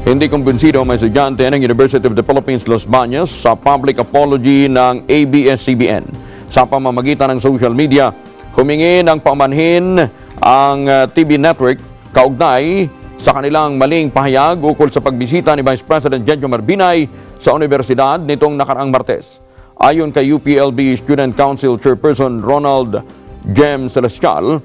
Hindi kumbinsido ang mga estudyante ng University of the Philippines, Los Baños sa public apology ng ABS-CBN. Sa pamamagitan ng social media, humingi ng paumanhin ang TV network kaugnay sa kanilang maling pahayag ukol sa pagbisita ni Vice President Jenjo Marbinay sa universidad nitong nakaraang Martes. Ayon kay UPLB Student Council Chairperson Ronald Jem Celestial,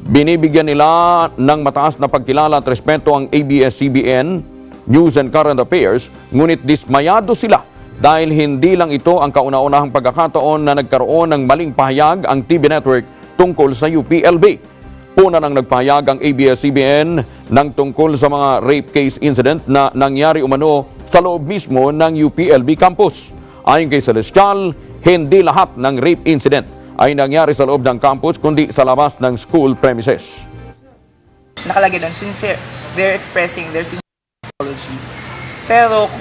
binibigyan nila ng mataas na pagkilala at respeto ang ABS-CBN, News and Current Affairs, ngunit dismayado sila dahil hindi lang ito ang kauna-unahang pagkakataon na nagkaroon ng maling pahayag ang TV network tungkol sa UPLB. Una nang nagpahayag ang ABS-CBN ng tungkol sa mga rape case incident na nangyari umano sa loob mismo ng UPLB campus. Ayon kay Celestial, hindi lahat ng rape incident ay nangyari sa loob ng campus kundi sa labas ng school premises. Nakalagay doon, sincere, they're expressing their apology. Pero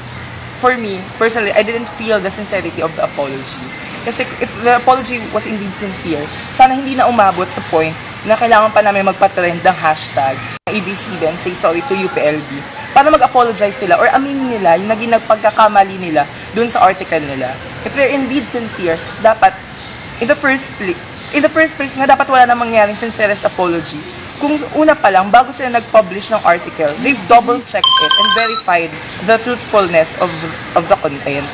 for me, personally, I didn't feel the sincerity of the apology. Kasi if the apology was indeed sincere, sana hindi na umabot sa point na kailangan pa namin magpatrend ng hashtag ABS-CBN say sorry to UPLB para mag-apologize sila or aminin nila yung naging nagpagkakamali nila dun sa article nila. If they're indeed sincere, dapat in the first place nga dapat wala na mangyaring sincerest apology. Kung una pa lang, bago sila nag-publish ng article, they've double-checked it and verified the truthfulness of the content.